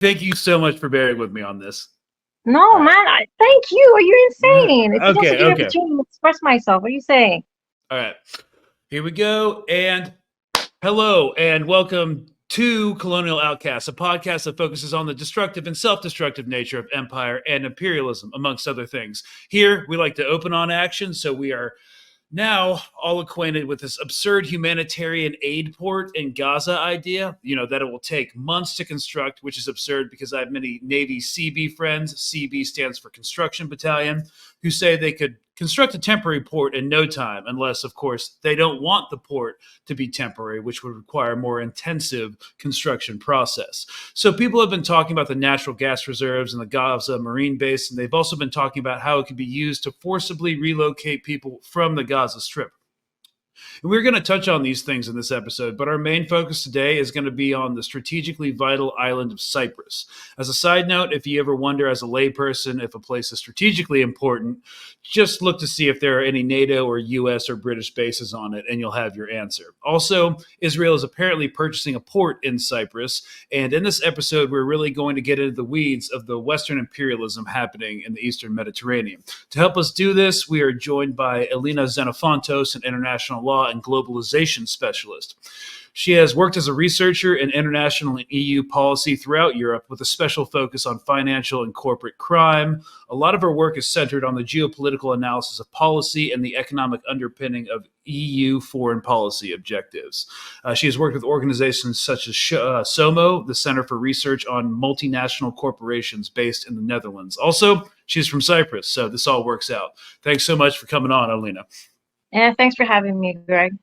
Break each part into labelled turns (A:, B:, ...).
A: Thank you so much for bearing with me on this.
B: No, man, thank you. Are you insane? It's just a good
A: Okay.
B: opportunity to express myself. What are you saying?
A: All right. Here we go. And hello and welcome to Colonial Outcasts, a podcast that focuses on the destructive and self-destructive nature of empire and imperialism, amongst other things. Here, we like to open on action, so we are now all acquainted with this absurd humanitarian aid port in Gaza idea, that it will take months to construct, which is absurd because I have many Navy CB friends. CB stands for Construction Battalion, who say they could construct a temporary port in no time, unless, of course, they don't want the port to be temporary, which would require a more intensive construction process. So people have been talking about the natural gas reserves in the Gaza marine base, and they've also been talking about how it could be used to forcibly relocate people from the Gaza Strip. And we're going to touch on these things in this episode, but our main focus today is going to be on the strategically vital island of Cyprus. As a side note, if you ever wonder as a layperson if a place is strategically important, just look to see if there are any NATO or US or British bases on it, and you'll have your answer. Also, Israel is apparently purchasing a port in Cyprus, and in this episode, we're really going to get into the weeds of the Western imperialism happening in the Eastern Mediterranean. To help us do this, we are joined by Elina Xenophontos, an international law and globalization specialist. She has worked as a researcher in international and EU policy throughout Europe with a special focus on financial and corporate crime. A lot of her work is centered on the geopolitical analysis of policy and the economic underpinning of EU foreign policy objectives. She has worked with organizations such as SOMO, the Center for Research on Multinational Corporations based in the Netherlands. Also, she's from Cyprus, so this all works out. Thanks so much for coming on, Elina.
B: Yeah, thanks for having me, Greg.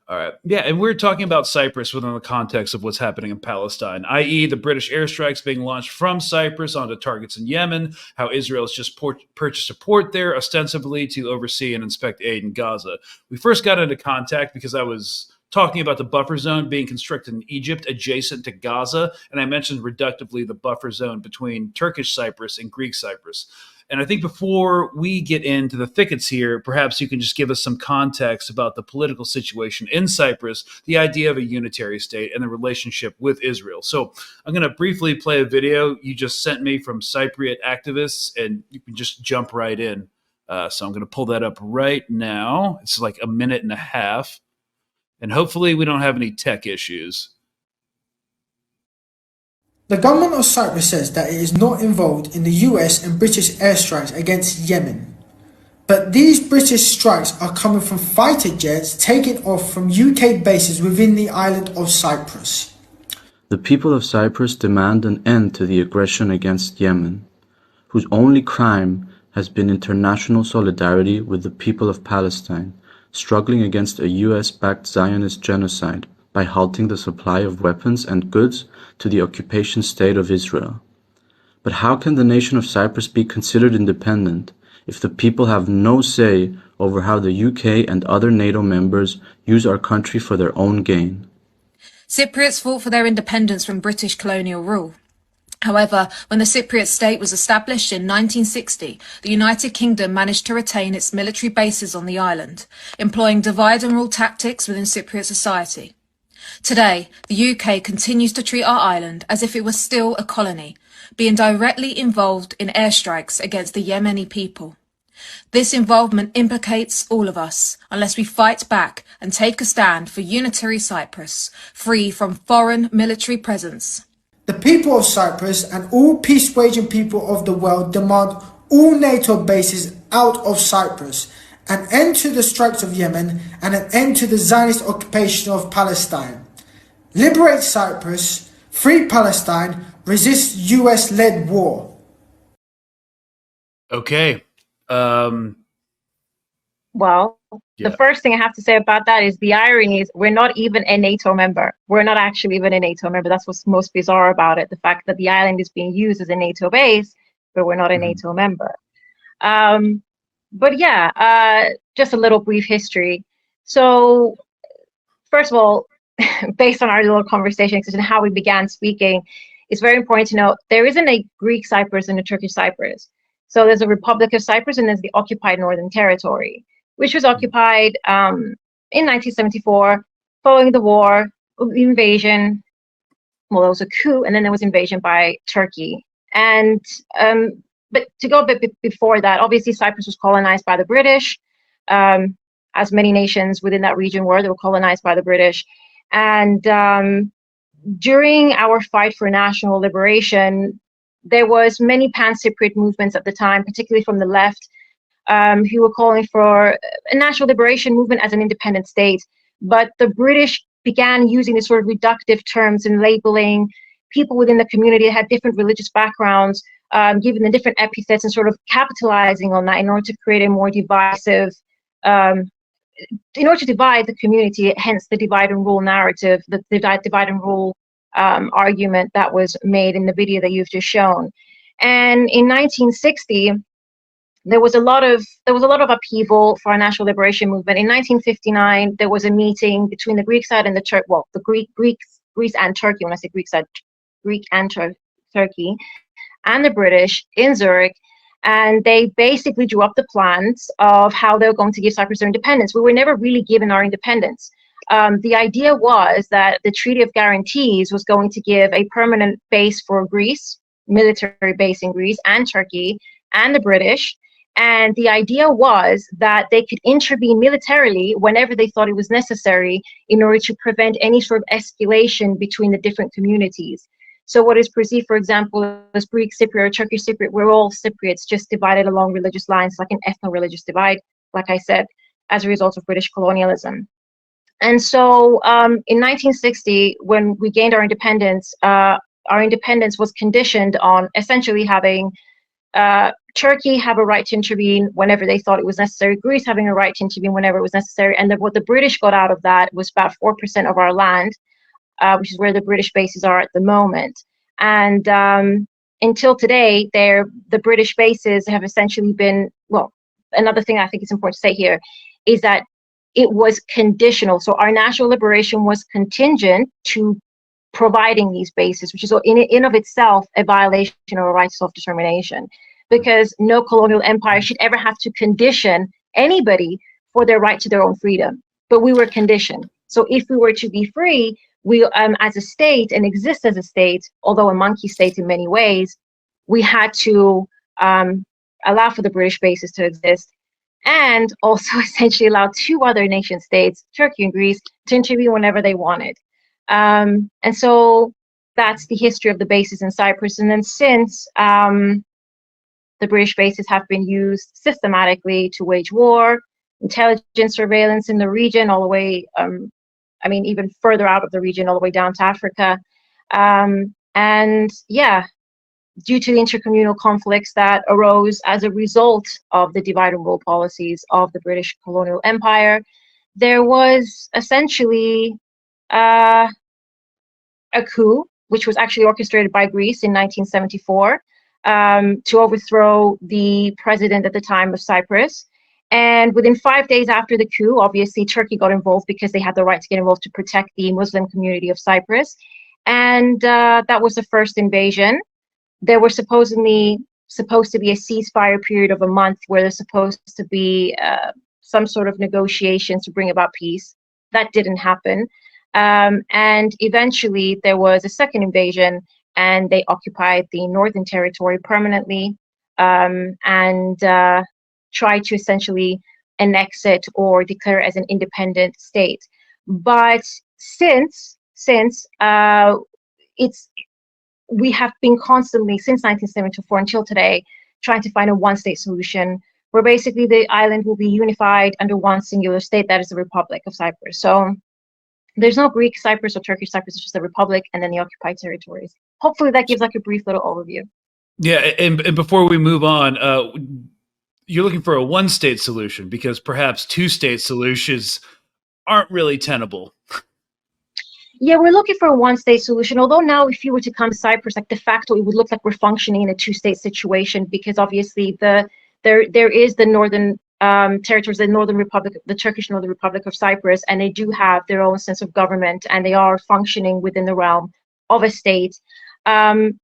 A: All right. Yeah, and we're talking about Cyprus within the context of what's happening in Palestine, i.e. the British airstrikes being launched from Cyprus onto targets in Yemen, how Israel has just purchased a port there, ostensibly to oversee and inspect aid in Gaza. We first got into contact because I was talking about the buffer zone being constructed in Egypt adjacent to Gaza, and I mentioned reductively the buffer zone between Turkish Cyprus and Greek Cyprus. And I think before we get into the thickets here, perhaps you can just give us some context about the political situation in Cyprus, the idea of a unitary state, and the relationship with Israel. So I'm going to briefly play a video you just sent me from Cypriot activists, and you can just jump right in. So I'm going to pull that up right now. It's like a minute and a half. And hopefully we don't have any tech issues.
C: The government of Cyprus says that it is not involved in the US and British airstrikes against Yemen. But these British strikes are coming from fighter jets taken off from UK bases within the island of Cyprus.
D: The people of Cyprus demand an end to the aggression against Yemen, whose only crime has been international solidarity with the people of Palestine, struggling against a US-backed Zionist genocide by halting the supply of weapons and goods to the occupation state of Israel. But how can the nation of Cyprus be considered independent if the people have no say over how the UK and other NATO members use our country for their own gain?
E: Cypriots fought for their independence from British colonial rule. However, when the Cypriot state was established in 1960, the United Kingdom managed to retain its military bases on the island, employing divide-and-rule tactics within Cypriot society. Today, the UK continues to treat our island as if it was still a colony, being directly involved in airstrikes against the Yemeni people. This involvement implicates all of us unless we fight back and take a stand for unitary Cyprus, free from foreign military presence.
C: The people of Cyprus and all peace-waging people of the world demand all NATO bases out of Cyprus, an end to the strikes of Yemen, and an end to the Zionist occupation of Palestine. Liberate Cyprus, free Palestine, resist US-led war.
A: Okay.
B: The first thing I have to say about that is the irony is we're not even a NATO member. We're not actually even a NATO member. That's what's most bizarre about it. The fact that the island is being used as a NATO base, but we're not a NATO member. Just a little brief history. So first of all, based on our little conversation and how we began speaking, it's very important to know there isn't a Greek Cyprus and a Turkish Cyprus. So there's a Republic of Cyprus and there's the occupied Northern Territory, which was occupied in 1974 following the war, the invasion, well, there was a coup, and then there was invasion by Turkey. And but to go a bit before that, obviously Cyprus was colonized by the British, as many nations within that region were. They were colonized by the British. And during our fight for national liberation, there was many pan-Cypriot movements at the time, particularly from the left, who were calling for a national liberation movement as an independent state. But the British began using these sort of reductive terms and labeling people within the community that had different religious backgrounds, giving them different epithets and sort of capitalizing on that in order to create a more divisive, in order to divide the community, hence the divide and rule narrative, the divide and rule argument that was made in the video that you've just shown. And in 1960, there was a lot of upheaval for our national liberation movement. In 1959, there was a meeting between the Greek side and the Greece and Turkey. When I say Greek side, Greek and Turkey, and the British in Zurich, and they basically drew up the plans of how they were going to give Cyprus their independence. We were never really given our independence. The idea was that the Treaty of Guarantees was going to give a permanent base for Greece, military base in Greece and Turkey, and the British. And the idea was that they could intervene militarily whenever they thought it was necessary in order to prevent any sort of escalation between the different communities. So what is perceived, for example, as Greek Cypriot or Turkish Cypriot, we're all Cypriots, just divided along religious lines, like an ethno-religious divide, like I said, as a result of British colonialism. And so in 1960, when we gained our independence was conditioned on essentially having Turkey have a right to intervene whenever they thought it was necessary, Greece having a right to intervene whenever it was necessary, and what the British got out of that was about 4% of our land, which is where the British bases are at the moment. And until today, the British bases have essentially been, well, another thing I think is important to say here is that it was conditional. So our national liberation was contingent to providing these bases, which is in of itself a violation of a right to self-determination, because no colonial empire should ever have to condition anybody for their right to their own freedom. But we were conditioned. So if we were to be free, we, as a state and exist as a state, although a monkey state in many ways, we had to allow for the British bases to exist, and also essentially allow two other nation states, Turkey and Greece, to intervene whenever they wanted. And so that's the history of the bases in Cyprus. And then since the British bases have been used systematically to wage war, intelligence surveillance in the region, all the way, even further out of the region, all the way down to Africa. And yeah, due to the intercommunal conflicts that arose as a result of the divide and rule policies of the British colonial empire, there was essentially a coup, which was actually orchestrated by Greece in 1974 to overthrow the president at the time of Cyprus. And within 5 days after the coup, obviously Turkey got involved because they had the right to get involved to protect the Muslim community of Cyprus. And that was the first invasion. There were supposed to be a ceasefire period of a month where there's supposed to be some sort of negotiations to bring about peace. That didn't happen. And eventually there was a second invasion, and they occupied the northern territory permanently and tried to essentially annex it or declare it as an independent state. But since we have been constantly, since 1974 until today, trying to find a one-state solution where basically the island will be unified under one singular state, that is the Republic of Cyprus. So there's no Greek Cyprus or Turkish Cyprus, it's just the Republic and then the occupied territories. Hopefully that gives like a brief little overview.
A: Yeah, and before we move on, you're looking for a one-state solution because perhaps two-state solutions aren't really tenable.
B: Yeah, we're looking for a one-state solution. Although now, if you were to come to Cyprus, like de facto, it would look like we're functioning in a two-state situation because obviously there is the northern territories, the Northern Republic, the Turkish Northern Republic of Cyprus, and they do have their own sense of government, and they are functioning within the realm of a state. And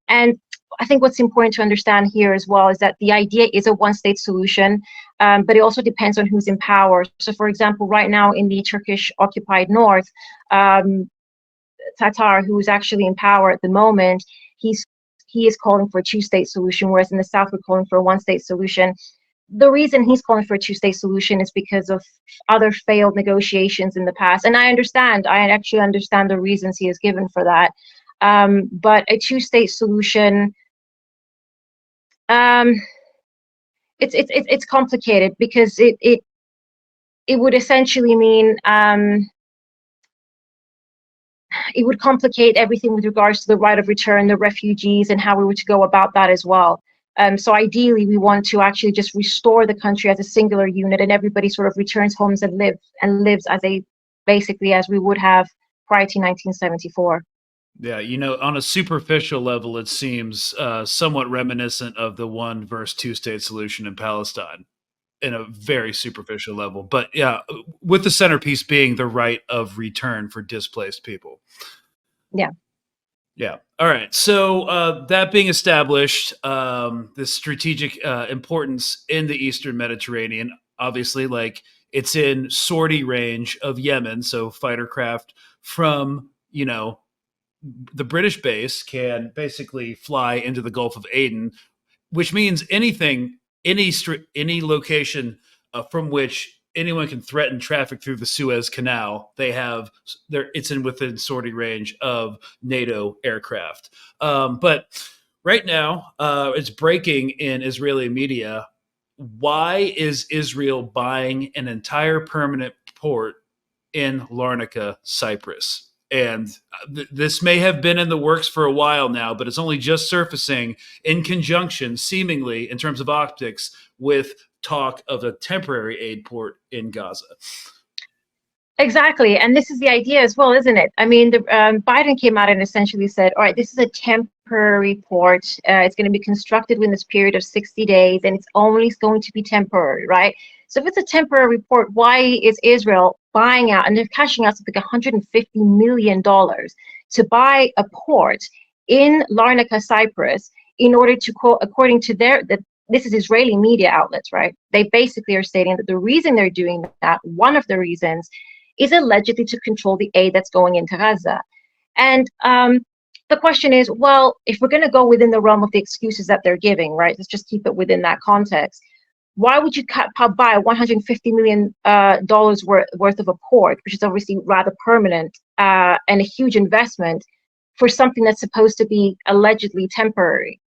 B: I think what's important to understand here as well is that the idea is a one-state solution, but it also depends on who's in power. So, for example, right now in the Turkish occupied north, Tatar, who's actually in power at the moment, he is calling for a two-state solution, whereas in the South we're calling for a one-state solution. The reason he's calling for a two-state solution is because of other failed negotiations in the past, and I actually understand the reasons he has given for that. But a two-state solution, it's complicated because it would essentially mean it would complicate everything with regards to the right of return, the refugees, and how we were to go about that as well. So ideally, we want to actually just restore the country as a singular unit, and everybody sort of returns homes and lives basically as we would have prior to 1974.
A: Yeah, on a superficial level, it seems somewhat reminiscent of the one versus two-state solution in Palestine in a very superficial level. But yeah, with the centerpiece being the right of return for displaced people.
B: Yeah.
A: Yeah. All right. So that being established, the strategic importance in the Eastern Mediterranean, obviously, like it's in sortie range of Yemen. So fighter craft from, the British base can basically fly into the Gulf of Aden, which means any location from which anyone can threaten traffic through the Suez Canal, it's within sortie range of NATO aircraft. But right now, it's breaking in Israeli media. Why is Israel buying an entire permanent port in Larnaca, Cyprus? And this may have been in the works for a while now, but it's only just surfacing in conjunction, seemingly, in terms of optics, with talk of a temporary aid port in Gaza.
B: Exactly. And this is the idea as well, isn't it? I mean, Biden came out and essentially said, all right, this is a temporary port. It's going to be constructed within this period of 60 days, and it's only going to be temporary, right? So if it's a temporary port, why is Israel buying out, and they're cashing out something like $150 million to buy a port in Larnaca, Cyprus, in order to, quote, according to this is Israeli media outlets, right? They basically are stating that the reason they're doing that, one of the reasons, is allegedly to control the aid that's going into Gaza. And the question is, well, if we're going to go within the realm of the excuses that they're giving, right? Let's just keep it within that context. Why would you buy $150 million worth of a port, which is obviously rather permanent and a huge investment, for something that's supposed to be allegedly temporary?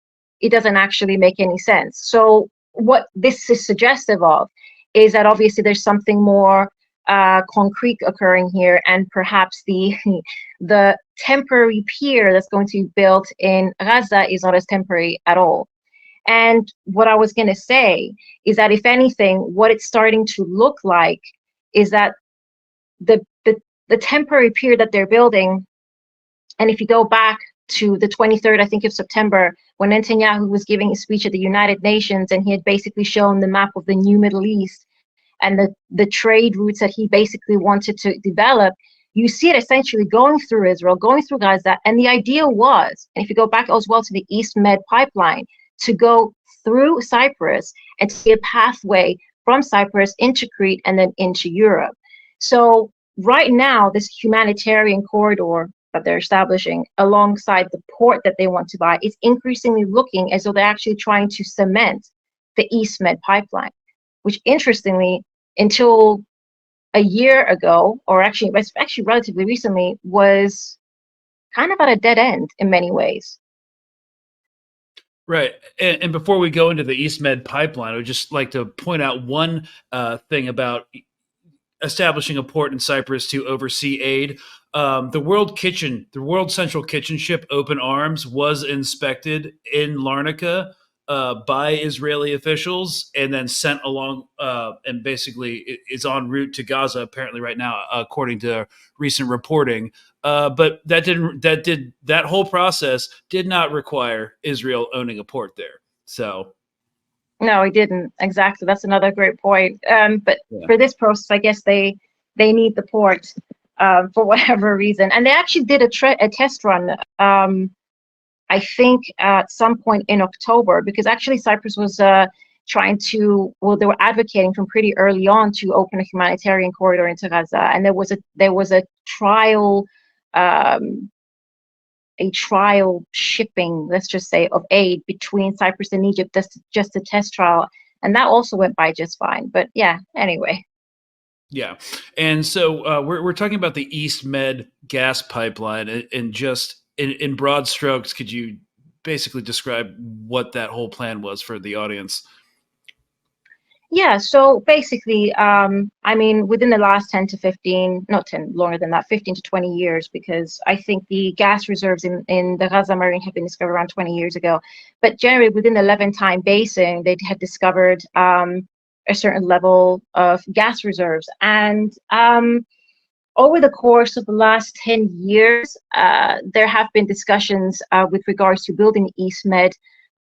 B: It doesn't actually make any sense. So what this is suggestive of is that obviously there's something more concrete occurring here, and perhaps the temporary pier that's going to be built in Gaza is not as temporary at all. And what I was going to say is that, if anything, what it's starting to look like is that the temporary pier that they're building, and if you go back to the 23rd, I think, of September, when Netanyahu was giving his speech at the United Nations, and he had basically shown the map of the new Middle East and the trade routes that he basically wanted to develop, you see it essentially going through Israel, going through Gaza. And the idea was, and if you go back as well to the East Med pipeline, to go through Cyprus and to see a pathway from Cyprus into Crete and then into Europe. So right now, this humanitarian corridor that they're establishing alongside the port that they want to buy is increasingly looking as though they're actually trying to cement the East Med pipeline, which, interestingly, until a year ago, or actually relatively recently, was kind of at a dead end in many ways.
A: Right. And before we go into the East Med pipeline, I would just like to point out one thing about establishing a port in Cyprus to oversee aid. The World Central Kitchen ship Open Arms was inspected in Larnaca by Israeli officials and then sent along and basically is en route to Gaza apparently right now, according to recent reporting. But that whole process did not require Israel owning a port there. So.
B: No, it didn't. Exactly. That's another great point. But for this process, I guess they need the port for whatever reason. And they actually did a test run, I think, at some point in October, because actually Cyprus was they were advocating from pretty early on to open a humanitarian corridor into Gaza. And there was a trial a trial shipping, let's just say, of aid between Cyprus and Egypt, just a test trial, and that also went by just fine. But yeah, anyway.
A: Yeah, and so we're talking about the East Med gas pipeline, and just in broad strokes, could you basically describe what that whole plan was for the audience?
B: Yeah, so basically, I mean, within the last 10 to 15, not 10, longer than that, 15 to 20 years, because I think the gas reserves in the Gaza Marine have been discovered around 20 years ago. But generally, within the Levantine Basin, they had discovered a certain level of gas reserves. And over the course of the last 10 years, there have been discussions with regards to building the East Med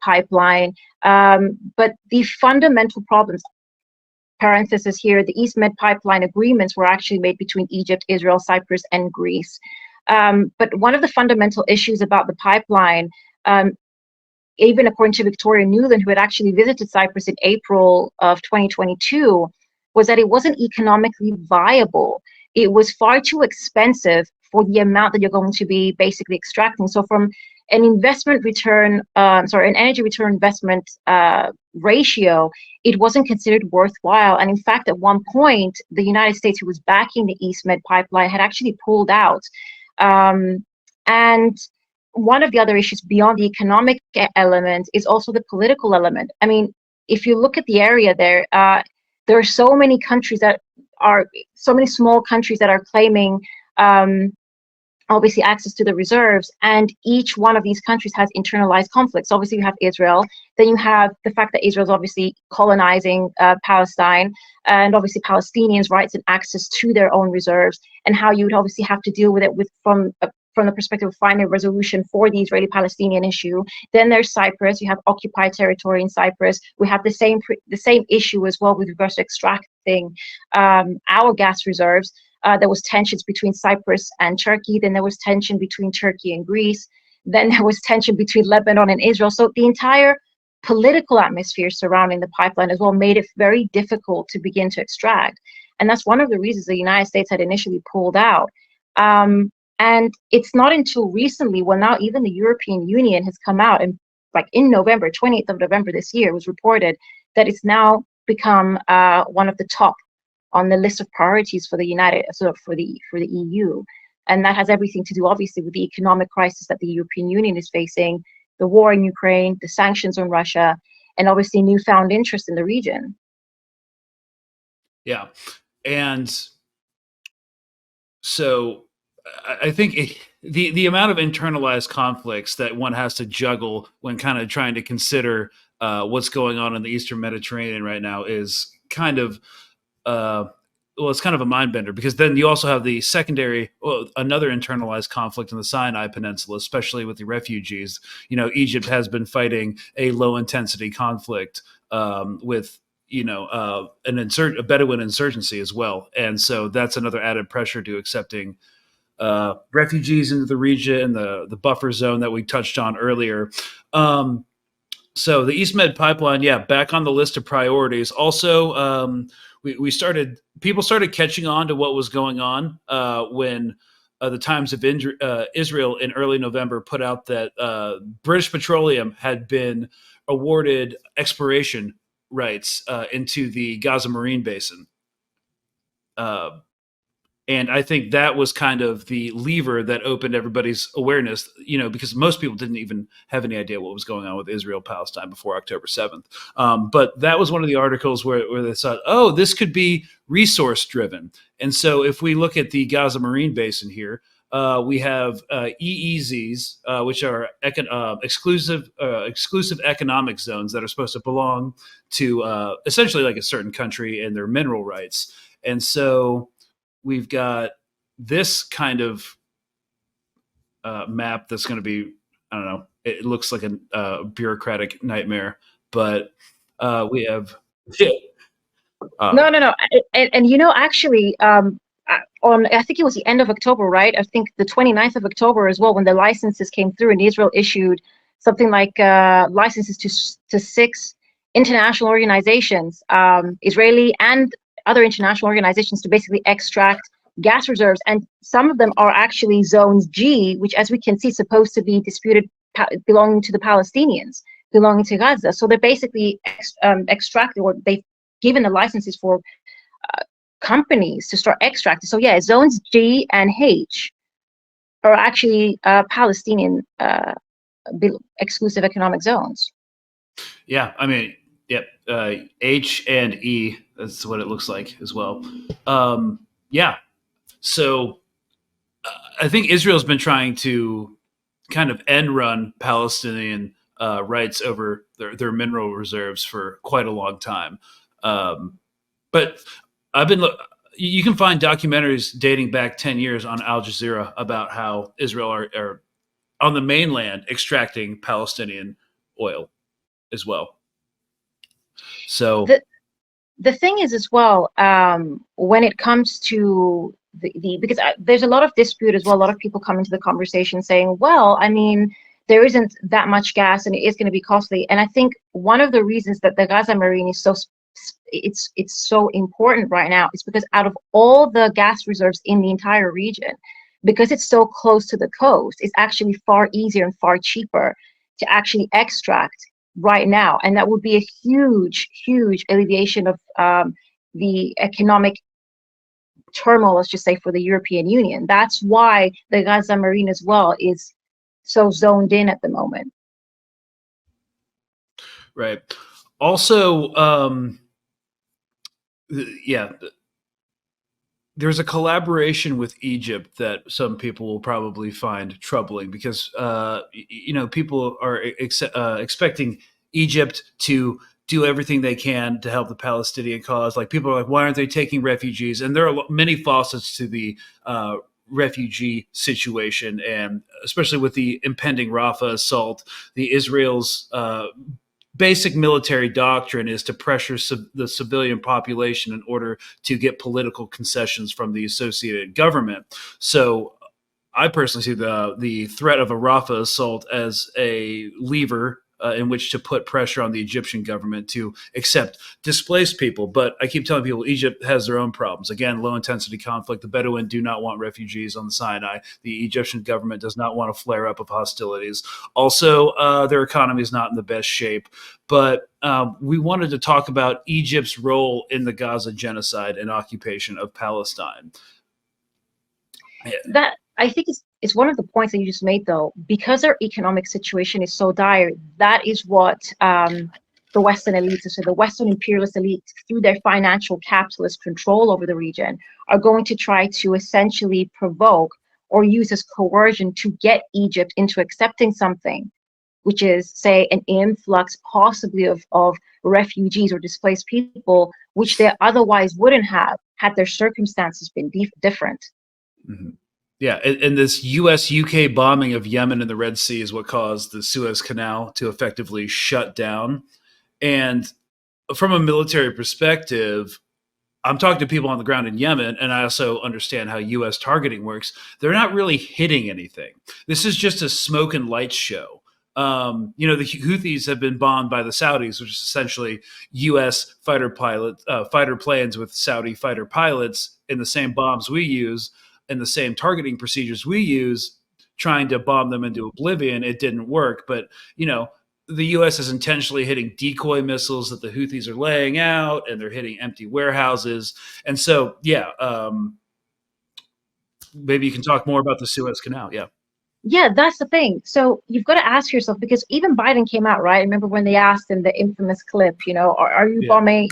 B: pipeline. But the fundamental problems, parenthesis here, the East Med pipeline agreements were actually made between Egypt, Israel, Cyprus, and Greece. But one of the fundamental issues about the pipeline, even according to Victoria Newland, who had actually visited Cyprus in April of 2022, was that it wasn't economically viable. It was far too expensive for the amount that you're going to be basically extracting. So from an investment return, an energy return investment ratio, it wasn't considered worthwhile. And in fact, at one point, the United States, who was backing the East Med pipeline, had actually pulled out. And one of the other issues beyond the economic element is also the political element. I mean, if you look at the area there are so many countries so many small countries that are claiming obviously access to the reserves, and each one of these countries has internalized conflicts. Obviously you have Israel, then you have the fact that Israel's obviously colonizing Palestine, and obviously Palestinians' rights and access to their own reserves, and how you would obviously have to deal with it from the perspective of finding a resolution for the Israeli-Palestinian issue. Then there's Cyprus. You have occupied territory in Cyprus. We have the same issue as well with regards to extracting our gas reserves. There was tensions between Cyprus and Turkey. Then there was tension between Turkey and Greece. Then there was tension between Lebanon and Israel. So the entire political atmosphere surrounding the pipeline as well made it very difficult to begin to extract. And that's one of the reasons the United States had initially pulled out. And it's not until recently, when now even the European Union has come out, and like in November, 28th of November this year, it was reported that it's now become one of the top on the list of priorities for for the EU. And that has everything to do, obviously, with the economic crisis that the European Union is facing, the war in Ukraine, the sanctions on Russia, and obviously newfound interest in the region.
A: Yeah. And so I think the amount of internalized conflicts that one has to juggle when kind of trying to consider what's going on in the Eastern Mediterranean right now is kind of it's kind of a mind bender, because then you also have the another internalized conflict in the Sinai Peninsula, especially with the refugees. You know, Egypt has been fighting a low intensity conflict with a Bedouin insurgency as well, and so that's another added pressure to accepting refugees into the region, the buffer zone that we touched on earlier. So the East Med pipeline, back on the list of priorities. Also, people started catching on to what was going on when the Times of Israel in early November put out that British Petroleum had been awarded exploration rights into the Gaza Marine Basin. And I think that was kind of the lever that opened everybody's awareness, because most people didn't even have any idea what was going on with Israel-Palestine before October 7th. But that was one of the articles where they thought, oh, this could be resource-driven. And so if we look at the Gaza Marine Basin here, we have EEZs, which are exclusive economic zones that are supposed to belong to essentially like a certain country and their mineral rights. And so we've got this kind of map that's going to be, I don't know, it looks like a bureaucratic nightmare, but we have...
B: No. And actually, I think it was the end of October, right? I think the 29th of October as well, when the licenses came through, and Israel issued something like licenses to 6 international organizations, Israeli and other international organizations, to basically extract gas reserves, and some of them are actually zones G, which, as we can see, supposed to be disputed, belonging to the Palestinians, belonging to Gaza. So they're basically extracted, or they've given the licenses for companies to start extracting. So yeah, zones G and H are actually Palestinian exclusive economic zones.
A: Yeah, I mean, yep. H and E. That's what it looks like as well. Yeah. So I think Israel's been trying to kind of end run Palestinian rights over their mineral reserves for quite a long time. But I've been you can find documentaries dating back 10 years on Al Jazeera about how Israel are on the mainland extracting Palestinian oil as well. So
B: the thing is as well, when it comes to the because there's a lot of dispute as well. A lot of people come into the conversation saying, well, I mean, there isn't that much gas and it is going to be costly. And I think one of the reasons that the Gaza Marine is it's so important right now is because out of all the gas reserves in the entire region, because it's so close to the coast, it's actually far easier and far cheaper to actually extract right now. And that would be a huge alleviation of the economic turmoil, let's just say, for the European Union. That's why the Gaza Marine as well is so zoned in at the moment.
A: Right. Also, there's a collaboration with Egypt that some people will probably find troubling because, people are expecting Egypt to do everything they can to help the Palestinian cause. Like, people are like, why aren't they taking refugees? And there are many facets to the refugee situation, and especially with the impending Rafah assault, Israel's basic military doctrine is to pressure the civilian population in order to get political concessions from the associated government. So I personally see the threat of a Rafah assault as a lever in which to put pressure on the Egyptian government to accept displaced people. But I keep telling people Egypt has their own problems. Again, low intensity conflict. The Bedouin do not want refugees on the Sinai. The Egyptian government does not want a flare up of hostilities. Also, their economy is not in the best shape. But we wanted to talk about Egypt's role in the Gaza genocide and occupation of Palestine.
B: That, I think, it's one of the points that you just made, though, because their economic situation is so dire. That is what the Western elites, so the Western imperialist elites, through their financial capitalist control over the region, are going to try to essentially provoke or use as coercion to get Egypt into accepting something, which is, say, an influx possibly of refugees or displaced people, which they otherwise wouldn't have had their circumstances been different.
A: Mm-hmm. Yeah, and this U.S.-UK bombing of Yemen and the Red Sea is what caused the Suez Canal to effectively shut down. And from a military perspective, I'm talking to people on the ground in Yemen, and I also understand how U.S. targeting works. They're not really hitting anything. This is just a smoke and lights show. The Houthis have been bombed by the Saudis, which is essentially U.S. fighter planes with Saudi fighter pilots in the same bombs we use and the same targeting procedures we use, trying to bomb them into oblivion. It didn't work. But, the U.S. is intentionally hitting decoy missiles that the Houthis are laying out, and they're hitting empty warehouses. And so, maybe you can talk more about the Suez Canal. Yeah.
B: Yeah, that's the thing. So you've got to ask yourself, because even Biden came out, right? Remember when they asked him the infamous clip, are you bombing,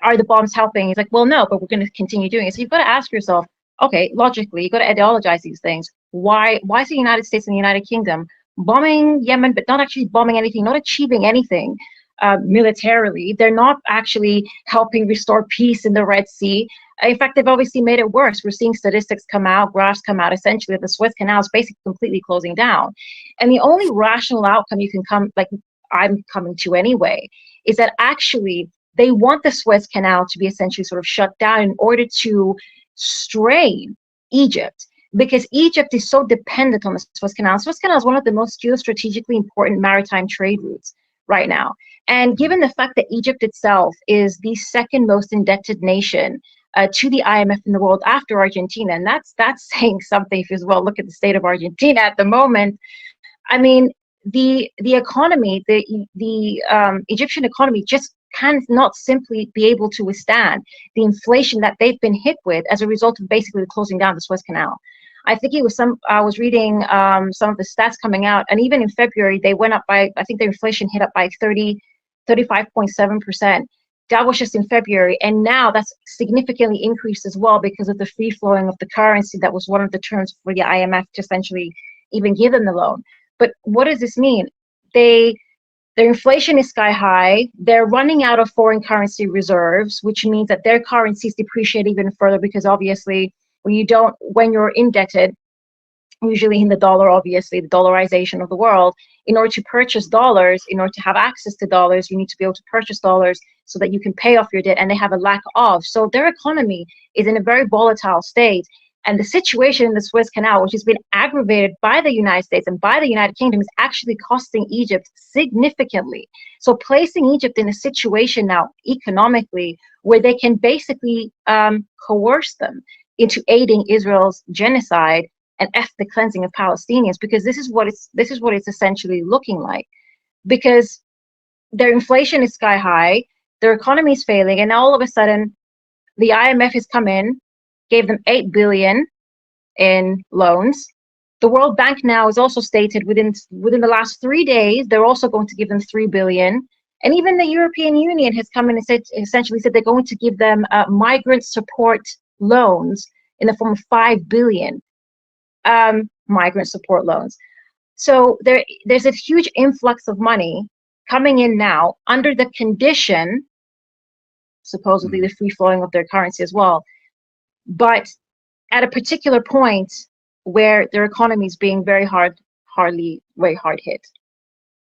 B: are the bombs helping? He's like, well, no, but we're going to continue doing it. So you've got to ask yourself, okay, logically, you've got to ideologize these things. Why is the United States and the United Kingdom bombing Yemen, but not actually bombing anything, not achieving anything militarily? They're not actually helping restore peace in the Red Sea. In fact, they've obviously made it worse. We're seeing statistics come out, graphs come out, essentially, that the Suez Canal is basically completely closing down. And the only rational outcome you can I'm coming to anyway, is that actually they want the Suez Canal to be essentially sort of shut down in order to strain Egypt, because Egypt is so dependent on the Suez Canal. The Suez Canal is one of the most geostrategically important maritime trade routes right now. And given the fact that Egypt itself is the second most indebted nation to the IMF in the world after Argentina. And that's saying something. If you as well look at the state of Argentina at the moment, I mean, the economy, the Egyptian economy just cannot simply be able to withstand the inflation that they've been hit with as a result of basically closing down the Suez Canal. I think it was I was reading some of the stats coming out, and even in February, they went up by, I think the inflation hit up by 35.7%. That was just in February. And now that's significantly increased as well because of the free flowing of the currency. That was one of the terms for the IMF to essentially even give them the loan. But what does this mean? Their inflation is sky high. They're running out of foreign currency reserves, which means that their currencies depreciate even further because obviously when you're indebted, usually in the dollar, obviously the dollarization of the world, in order to purchase dollars, in order to have access to dollars, you need to be able to purchase dollars so that you can pay off your debt, and they have a lack of. So their economy is in a very volatile state. And the situation in the Suez Canal, which has been aggravated by the United States and by the United Kingdom, is actually costing Egypt significantly. So placing Egypt in a situation now economically where they can basically coerce them into aiding Israel's genocide and ethnic cleansing of Palestinians, because this is what it's essentially looking like. Because their inflation is sky high, their economy is failing, and now all of a sudden the IMF has come in, gave them 8 billion in loans. The World Bank now has also stated within the last 3 days they're also going to give them 3 billion. And even the European Union has come in and essentially said they're going to give them migrant support loans in the form of 5 billion migrant support loans. So there's a huge influx of money coming in now under the condition, supposedly the free flowing of their currency as well, but at a particular point where their economy is being very hard hit.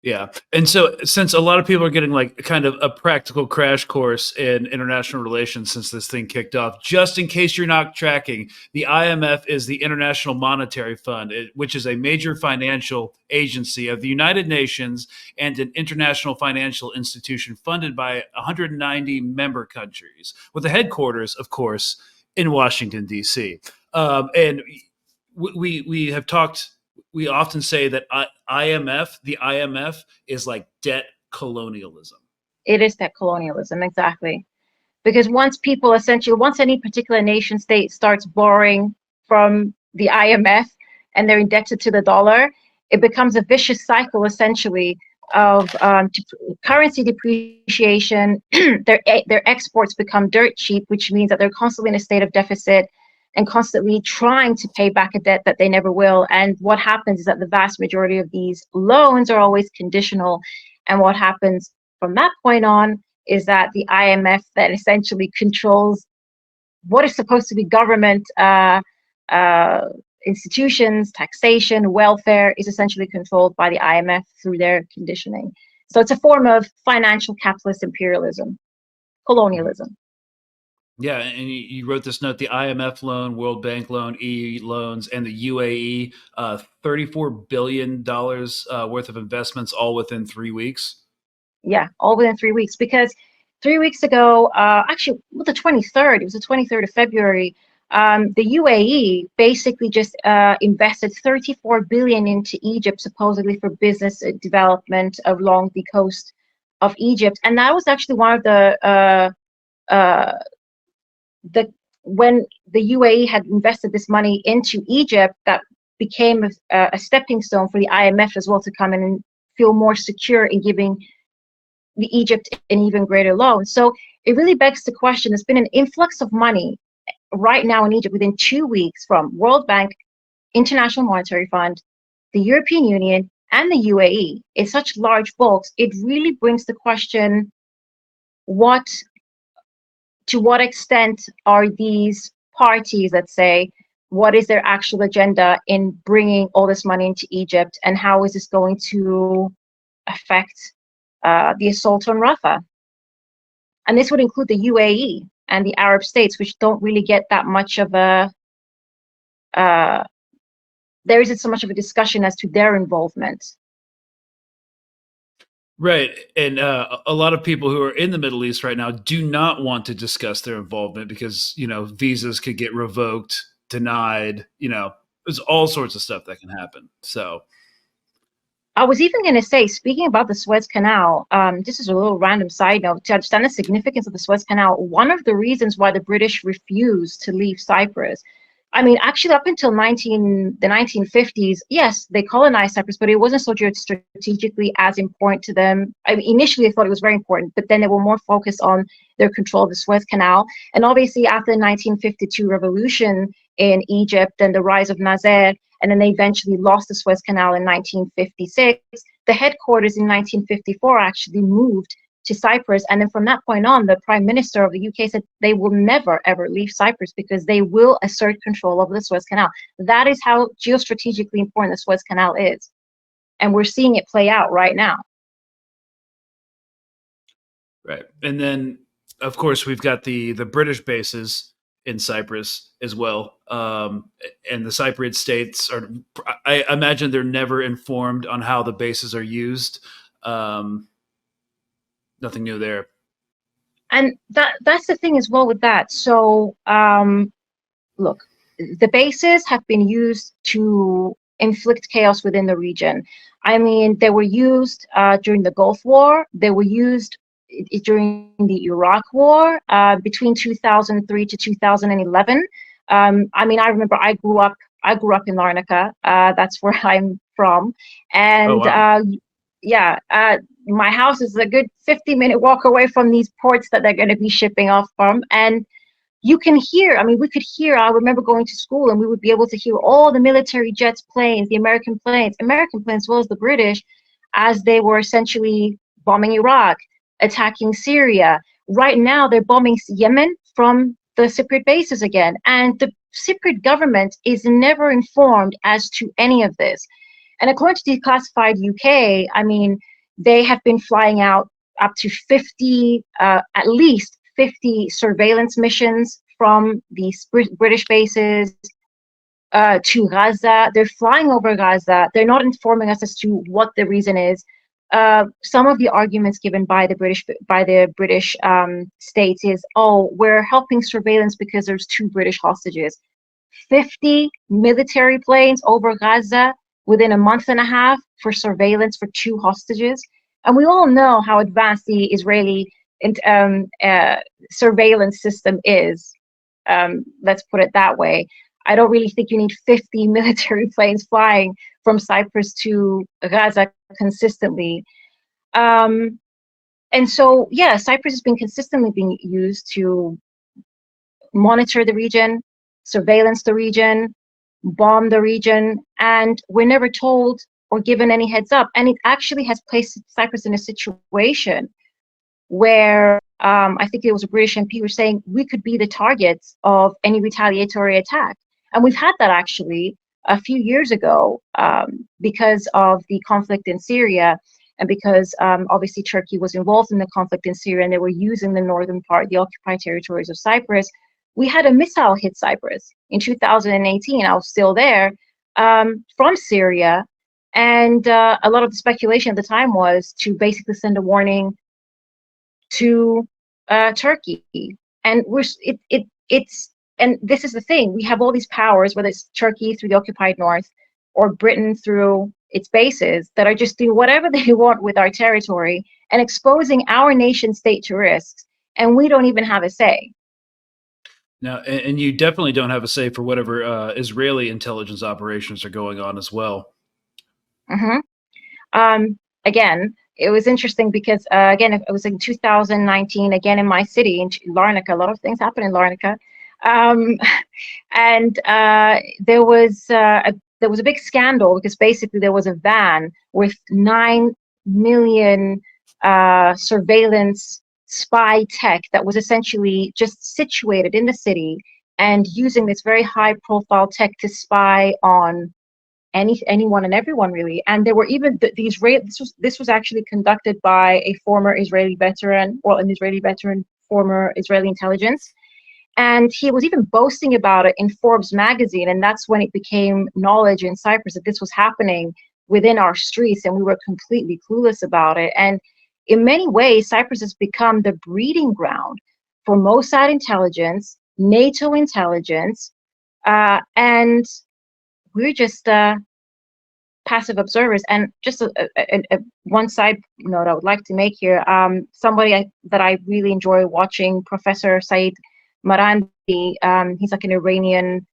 A: Yeah. And so since a lot of people are getting like kind of a practical crash course in international relations since this thing kicked off, just in case you're not tracking, the IMF is the International Monetary Fund, which is a major financial agency of the United Nations and an international financial institution funded by 190 member countries, with the headquarters, of course, in Washington, D.C. And we have talked. We often say that the IMF is like debt colonialism.
B: It is debt colonialism, exactly. Because once any particular nation state starts borrowing from the IMF and they're indebted to the dollar, it becomes a vicious cycle, essentially, of currency depreciation. Their exports become dirt cheap, which means that they're constantly in a state of deficit and constantly trying to pay back a debt that they never will. And what happens is that the vast majority of these loans are always conditional. And what happens from that point on is that the IMF then essentially controls what is supposed to be government institutions, taxation, welfare is essentially controlled by the IMF through their conditioning. So it's a form of financial capitalist imperialism, colonialism.
A: Yeah, and you wrote this note: the IMF loan, World Bank loan, EU loans, and the UAE, $34 billion worth of investments, all within 3 weeks.
B: Yeah, all within 3 weeks. Because 3 weeks ago, actually, the 23rd, it was the 23rd of February, the UAE basically just invested 34 billion into Egypt, supposedly for business development along the coast of Egypt. And that was actually one of when the UAE had invested this money into Egypt, that became a stepping stone for the IMF as well to come in and feel more secure in giving the Egypt an even greater loan. So it really begs the question, there's been an influx of money right now in Egypt within 2 weeks from World Bank, International Monetary Fund, the European Union, and the UAE in such large bulks. It really brings the question, to what extent are these parties, let's say, what is their actual agenda in bringing all this money into Egypt, and how is this going to affect the assault on Rafah? And this would include the UAE and the Arab states, which don't really get that much of there isn't so much of a discussion as to their involvement.
A: Right. And a lot of people who are in the Middle East right now do not want to discuss their involvement because, visas could get revoked, denied, there's all sorts of stuff that can happen. So,
B: I was even going to say, speaking about the Suez Canal, this is a little random side note. To understand the significance of the Suez Canal, one of the reasons why the British refused to leave Cyprus, I mean, actually up until the 1950s, yes, they colonized Cyprus, but it wasn't so strategically as important to them. I mean, initially they thought it was very important, but then they were more focused on their control of the Suez Canal. And obviously after the 1952 revolution in Egypt and the rise of Nasser, and then they eventually lost the Suez Canal in 1956. The headquarters in 1954 actually moved to Cyprus. And then from that point on, the Prime Minister of the UK said they will never, ever leave Cyprus because they will assert control over the Suez Canal. That is how geostrategically important the Suez Canal is. And we're seeing it play out right now.
A: right. And then, of course, we've got the British bases in Cyprus as well. And the Cypriot states are, I imagine they're never informed on how the bases are used. Nothing new there.
B: And that's the thing as well with that. So, look, the bases have been used to inflict chaos within the region. I mean, they were used during the Gulf War. They were used during the Iraq War between 2003 to 2011. I mean, I remember I grew up in Larnaca. That's where I'm from, and
A: Oh, wow.
B: my house is a good 50-minute walk away from these ports that they're going to be shipping off from, and you can hear, I mean, we could hear, I remember going to school and we would be able to hear all the military jets, planes, the American planes as well as the British, as they were essentially bombing Iraq, attacking Syria. Right now, they're bombing Yemen from the Cypriot bases again. And the Cypriot government is never informed as to any of this. And according to Declassified UK, I mean, they have been flying out up to 50, at least 50 surveillance missions from these British bases to Gaza. They're flying over Gaza. They're not informing us as to what the reason is. Some of the arguments given by the British states is, oh, we're helping surveillance because there's 2 British hostages. 50 military planes over Gaza within a month and a half for surveillance for 2 hostages. And we all know how advanced the Israeli surveillance system is. Let's put it that way. I don't really think you need 50 military planes flying from Cyprus to Gaza consistently. And so, yeah, Cyprus has been consistently being used to monitor the region, surveillance the region, bomb the region, and we're never told or given any heads up. And it actually has placed Cyprus in a situation where I think it was a British MP who was saying we could be the targets of any retaliatory attack. And we've had that actually a few years ago because of the conflict in Syria and because obviously Turkey was involved in the conflict in Syria and they were using the northern part, the occupied territories of Cyprus. We had a missile hit Cyprus in 2018. I was still there from Syria. And a lot of the speculation at the time was to basically send a warning to Turkey. And and this is the thing, we have all these powers, whether it's Turkey through the occupied north or Britain through its bases, that are just doing whatever they want with our territory and exposing our nation state to risks, and we don't even have a say.
A: Now, and you definitely don't have a say for whatever Israeli intelligence operations are going on as well.
B: Again, it was interesting because, again, it was in 2019, again, in my city, in Larnaca. A lot of things happen in Larnaca. And there was a big scandal because basically there was a van with 9 million surveillance spy tech that was essentially just situated in the city and using this very high profile tech to spy on anyone and everyone, really. And there were even this was actually conducted by a former Israeli veteran, or an Israeli veteran, former Israeli intelligence. And he was even boasting about it in Forbes magazine. And that's when it became knowledge in Cyprus that this was happening within our streets, and we were completely clueless about it. And in many ways, Cyprus has become the breeding ground for Mossad intelligence, NATO intelligence, and we're just passive observers. And just one side note I would like to make here, somebody that I really enjoy watching, Professor Said Marandi, he's like an Iranian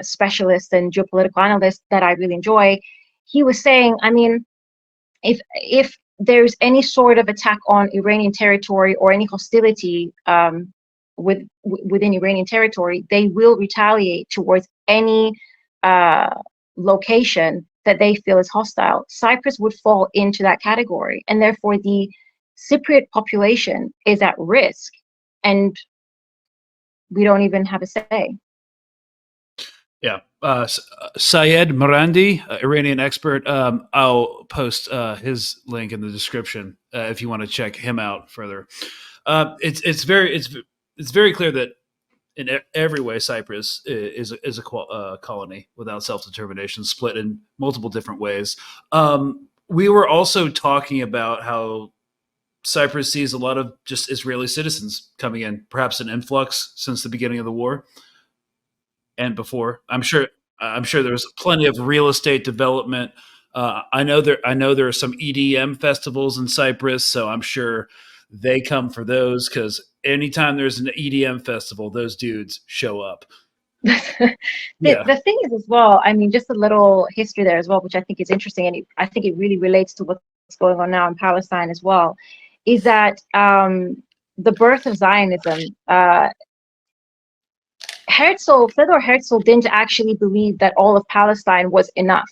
B: specialist and geopolitical analyst that I really enjoy. He was saying, I mean, if there's any sort of attack on Iranian territory or any hostility within Iranian territory, they will retaliate towards any location that they feel is hostile. Cyprus would fall into that category, and therefore the Cypriot population is at risk, and we don't even have a say.
A: Yeah. Syed Marandi, Iranian expert. I'll post his link in the description if you want to check him out further. It's very clear that in every way Cyprus is a colony without self-determination, split in multiple different ways. We were also talking about how Cyprus sees a lot of just Israeli citizens coming in, perhaps an influx since the beginning of the war. And before, I'm sure there was plenty of real estate development. I know there are some EDM festivals in Cyprus, so I'm sure they come for those, because anytime there's an EDM festival, those dudes show up.
B: The thing is, as well, I mean, just a little history there as well, which I think is interesting, and I think it really relates to what's going on now in Palestine as well, is that the birth of Zionism. Theodor Herzl didn't actually believe that all of Palestine was enough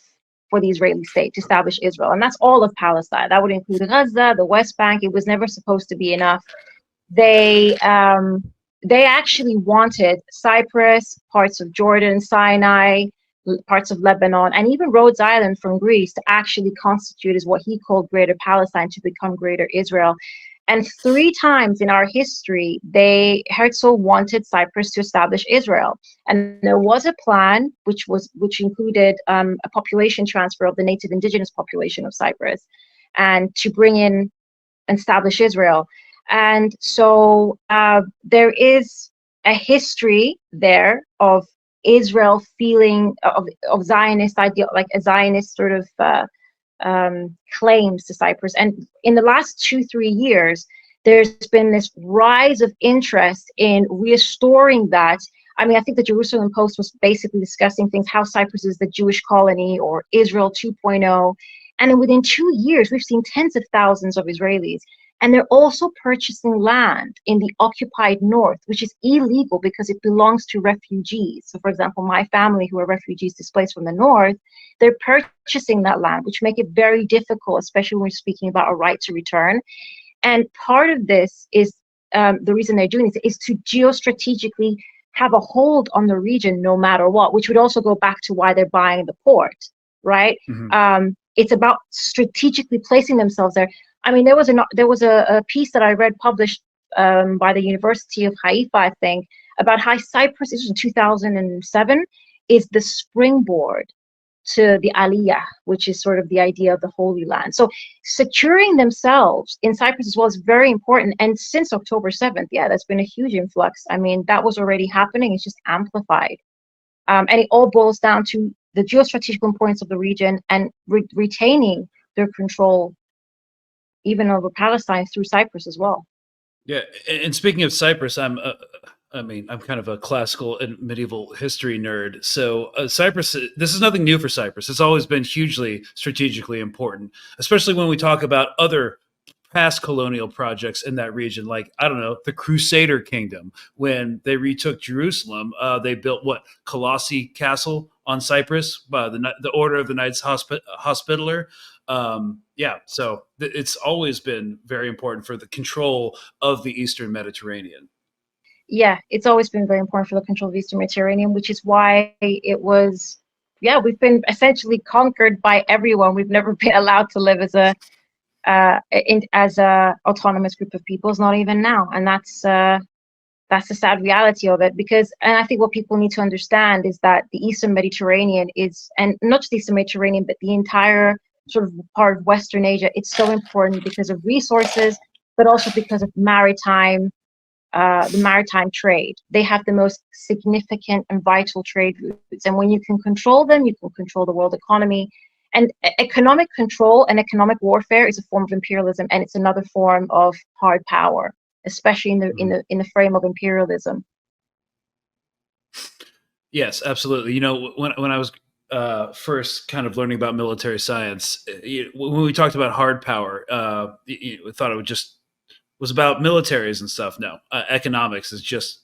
B: for the Israeli state to establish Israel. And that's all of Palestine. That would include Gaza, the West Bank. It was never supposed to be enough. They actually wanted Cyprus, parts of Jordan, Sinai, parts of Lebanon, and even Rhodes Island from Greece to actually constitute as what he called Greater Palestine, to become Greater Israel. And 3 times in our history, Herzl wanted Cyprus to establish Israel. And there was a plan which included a population transfer of the native indigenous population of Cyprus, and to bring in and establish Israel. And so there is a history there of Israel feeling of Zionist idea, like a Zionist sort of claims to Cyprus. And in the last 2-3 years, there's been this rise of interest in restoring that. I mean, I think the Jerusalem Post was basically discussing things, how Cyprus is the Jewish colony or Israel 2.0. And within 2 years, we've seen tens of thousands of Israelis. And they're also purchasing land in the occupied north, which is illegal because it belongs to refugees. So, for example, my family, who are refugees displaced from the north, they're purchasing that land, which make it very difficult, especially when we're speaking about a right to return. And part of this is the reason they're doing this is to geostrategically have a hold on the region no matter what, which would also go back to why they're buying the port, right? Mm-hmm. It's about strategically placing themselves there. I mean, there was a piece that I read published by the University of Haifa, I think, about how Cyprus, this was in 2007, is the springboard to the Aliyah, which is sort of the idea of the Holy Land. So securing themselves in Cyprus as well is very important. And since October 7th, there's been a huge influx. I mean, that was already happening. It's just amplified. And it all boils down to the geostrategic importance of the region and retaining their control even over Palestine through Cyprus as well.
A: Yeah, and speaking of Cyprus, I'm kind of a classical and medieval history nerd. So Cyprus, this is nothing new for Cyprus. It's always been hugely strategically important, especially when we talk about other past colonial projects in that region, like, I don't know, the Crusader Kingdom. When they retook Jerusalem, they built Colossi Castle on Cyprus, the Order of the Knights Hospitaller. So it's always been very important for the control of the Eastern Mediterranean.
B: Yeah, it's always been very important for the control of the Eastern Mediterranean, which is why it was, we've been essentially conquered by everyone. We've never been allowed to live as a autonomous group of peoples, not even now. And that's That's the sad reality of it. Because, and I think what people need to understand is that the Eastern Mediterranean is, and not just the Eastern Mediterranean, but the entire sort of part of Western Asia, it's so important because of resources, but also because of the maritime trade. They have the most significant and vital trade routes. And when you can control them, you can control the world economy. And economic control and economic warfare is a form of imperialism, and it's another form of hard power, especially in the frame of imperialism.
A: Yes, absolutely. You know, when I was first kind of learning about military science, when we talked about hard power, we thought it was about militaries and stuff. No, economics is just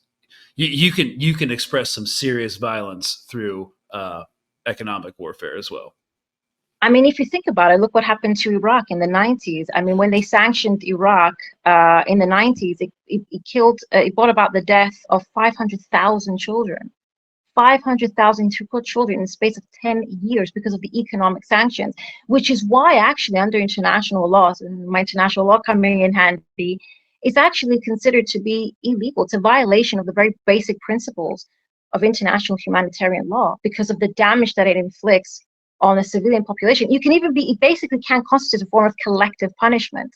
A: you can express some serious violence through economic warfare as well.
B: I mean, if you think about it, look what happened to Iraq in the 90s. I mean, when they sanctioned Iraq in the 90s, it brought about the death of 500,000 children. 500,000 children in the space of 10 years because of the economic sanctions, which is why actually under international laws, and my international law coming in handy, it's actually considered to be illegal. It's a violation of the very basic principles of international humanitarian law because of the damage that it inflicts on a civilian population. It basically can constitute a form of collective punishment.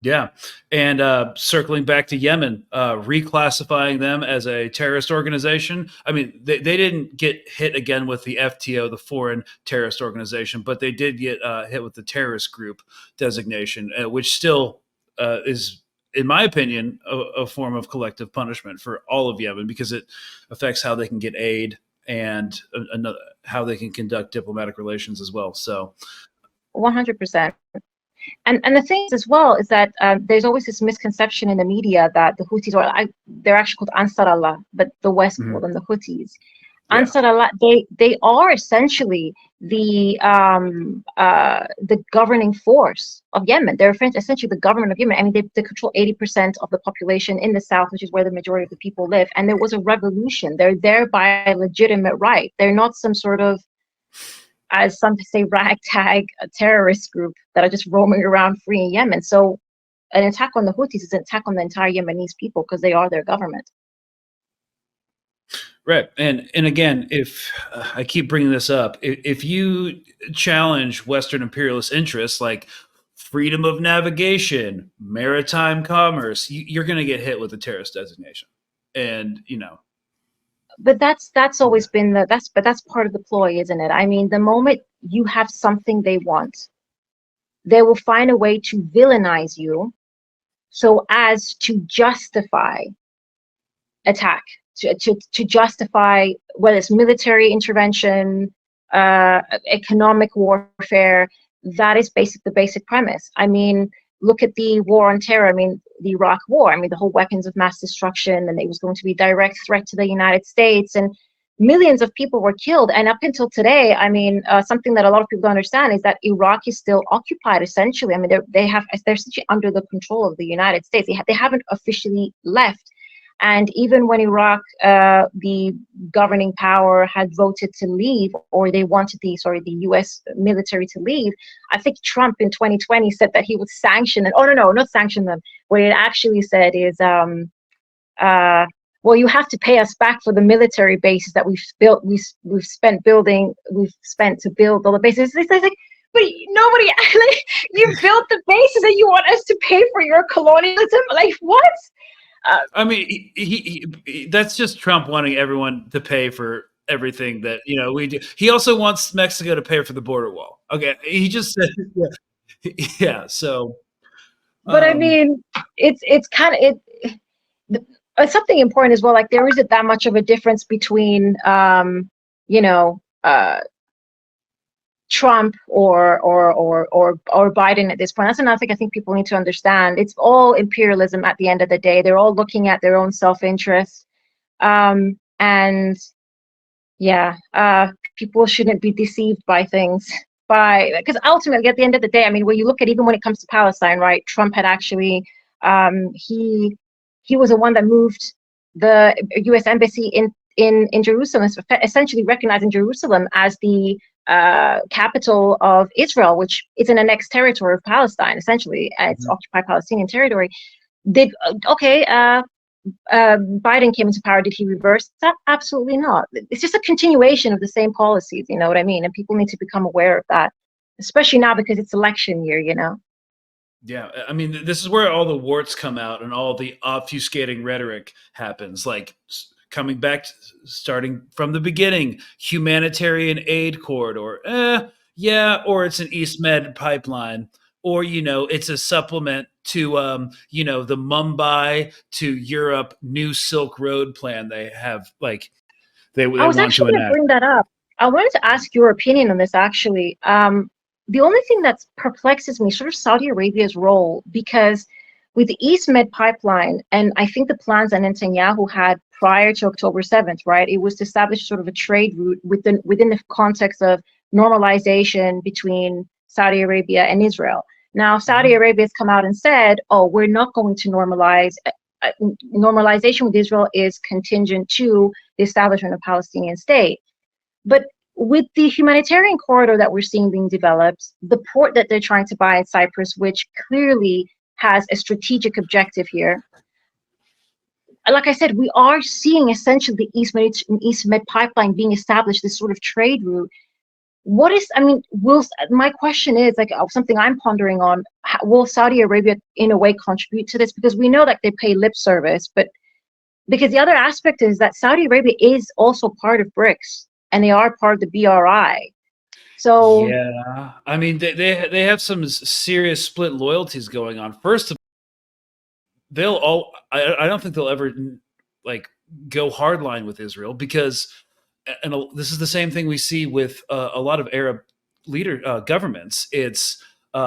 A: Yeah. And circling back to Yemen, reclassifying them as a terrorist organization. I mean, they didn't get hit again with the FTO, the foreign terrorist organization, but they did get hit with the terrorist group designation, which still is, in my opinion, a form of collective punishment for all of Yemen because it affects how they can get aid and how they can conduct diplomatic relations as well. So
B: 100%. And the thing is as well is that there's always this misconception in the media that the Houthis they're actually called Ansar Allah, but the West call them the Houthis. Yeah. Ansar Allah, they are essentially the governing force of Yemen. They're essentially the government of Yemen. I mean, they control 80% of the population in the south, which is where the majority of the people live. And there was a revolution. They're there by legitimate right. They're not some sort of, as some say, ragtag terrorist group that are just roaming around free in Yemen. So an attack on the Houthis is an attack on the entire Yemenis people because they are their government.
A: Right. And again, if I keep bringing this up, if you challenge Western imperialist interests like freedom of navigation, maritime commerce, you're going to get hit with a terrorist designation. And,
B: but that's always been that's part of the ploy, isn't it? I mean, the moment you have something they want, they will find a way to villainize you so as to justify attack, to justify whether it's military intervention, economic warfare. That is the basic premise. I mean, look at the war on terror. I mean, the Iraq war. I mean, the whole weapons of mass destruction, and it was going to be a direct threat to the United States, and millions of people were killed. And up until today, I mean, something that a lot of people don't understand is that Iraq is still occupied, essentially. I mean, they're essentially under the control of the United States. They haven't officially left. And even when Iraq, the governing power had voted to leave, or they wanted the U.S. military to leave, I think Trump in 2020 said that he would sanction them. Oh, no, not sanction them. What it actually said is, well, you have to pay us back for the military bases that we've built. We've spent to build all the bases. It's like, but nobody, you built the bases and you want us to pay for your colonialism? Like, what?
A: I mean, he that's just Trump wanting everyone to pay for everything that we do. He also wants Mexico to pay for the border wall. Okay, he just said, yeah. So,
B: but I mean, it's kind of something important as well. Like, there isn't that much of a difference between Trump or Biden at this point. That's another thing I think people need to understand. It's all imperialism at the end of the day. They're all looking at their own self-interest. And yeah, people shouldn't be deceived by things. Because ultimately, at the end of the day, I mean, when you look at, even when it comes to Palestine, right? Trump had actually, he was the one that moved the U.S. embassy in Jerusalem, essentially recognizing Jerusalem as the capital of Israel, which is an annexed territory of Palestine, essentially. It's occupied Palestinian territory. Biden came into power, did he reverse that? Absolutely not. It's just a continuation of the same policies, you know what I mean? And people need to become aware of that, especially now because it's election year, you know?
A: Yeah, I mean, this is where all the warts come out and all the obfuscating rhetoric happens. Like coming back, starting from the beginning, humanitarian aid corridor. Yeah, or it's an East Med pipeline, or it's a supplement to the Mumbai to Europe New Silk Road plan. They have they
B: I was
A: want to
B: actually going to
A: enact.
B: bring that up. I wanted to ask your opinion on this, actually. The only thing that perplexes me, sort of Saudi Arabia's role, because with the East Med pipeline, and I think the plans that Netanyahu had prior to October 7th, right, it was to establish sort of a trade route within the context of normalization between Saudi Arabia and Israel. Now, Saudi Arabia has come out and said, oh, we're not going to normalize. Normalization with Israel is contingent to the establishment of a Palestinian state. But with the humanitarian corridor that we're seeing being developed, the port that they're trying to buy in Cyprus, which clearly has a strategic objective here, like I said, we are seeing essentially the East Med pipeline being established, this sort of trade route. My question is, something I'm pondering on, will Saudi Arabia in a way contribute to this? Because we know that they pay lip service, but because the other aspect is that Saudi Arabia is also part of BRICS, and they are part of the BRI. So
A: yeah, I mean, they have some serious split loyalties going on. First of all, I don't think they'll ever go hardline with Israel, because, and this is the same thing we see with a lot of Arab governments. It's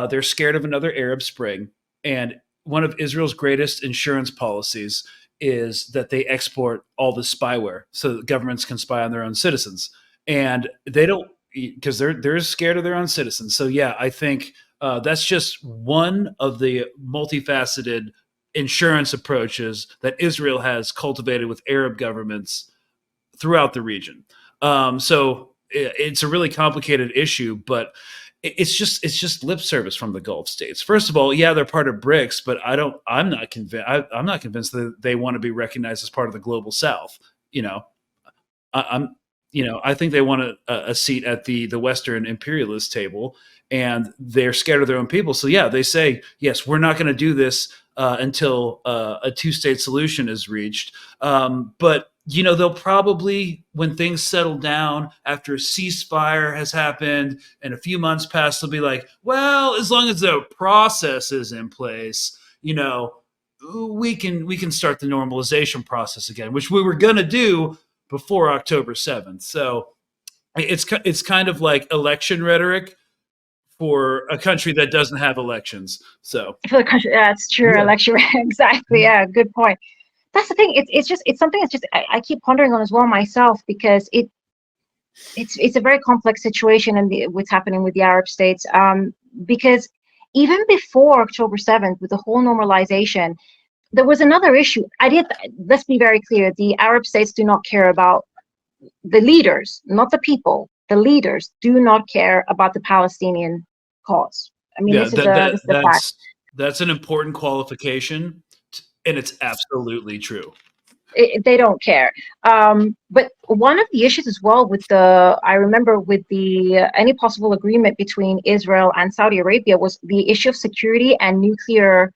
A: they're scared of another Arab Spring, and one of Israel's greatest insurance policies is that they export all the spyware so that governments can spy on their own citizens, and they don't, because they're scared of their own citizens. So yeah, I think that's just one of the multifaceted insurance approaches that Israel has cultivated with Arab governments throughout the region. So it's a really complicated issue, but it's just lip service from the Gulf states. First of all, yeah, they're part of BRICS, but I'm not convinced. I'm not convinced that they want to be recognized as part of the global South. I'm I think they want a seat at the Western imperialist table, and they're scared of their own people. So yeah, they say, yes, we're not going to do this until a two-state solution is reached. But they'll probably, when things settle down after a ceasefire has happened and a few months pass, they'll be like, well, as long as the process is in place, we can start the normalization process again, which we were going to do before October 7th. So it's kind of like election rhetoric for a country that doesn't have elections. So
B: for the country, that's true.
A: Yeah.
B: Election, exactly. Yeah, good point. That's the thing. It's something that's just I keep pondering on as well myself, because it's a very complex situation, and what's happening with the Arab states. Because even before October 7th, with the whole normalization, there was another issue. Let's be very clear. The Arab states do not care about the leaders, not the people. The leaders do not care about the Palestinian cause. I mean,
A: yeah,
B: this is a fact.
A: that's an important qualification, and it's absolutely true.
B: They don't care. But one of the issues as well I remember with any possible agreement between Israel and Saudi Arabia was the issue of security and nuclear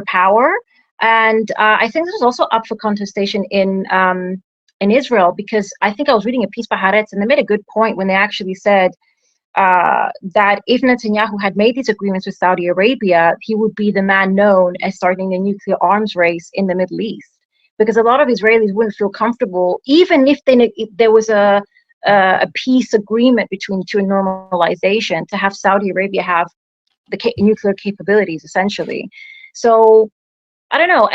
B: power. And I think this was also up for contestation in Israel, because I think I was reading a piece by Haaretz, and they made a good point when they actually said that if Netanyahu had made these agreements with Saudi Arabia, he would be the man known as starting a nuclear arms race in the Middle East. Because a lot of Israelis wouldn't feel comfortable, even if there was a peace agreement between the two in normalization, to have Saudi Arabia have the nuclear capabilities, essentially. So I don't know.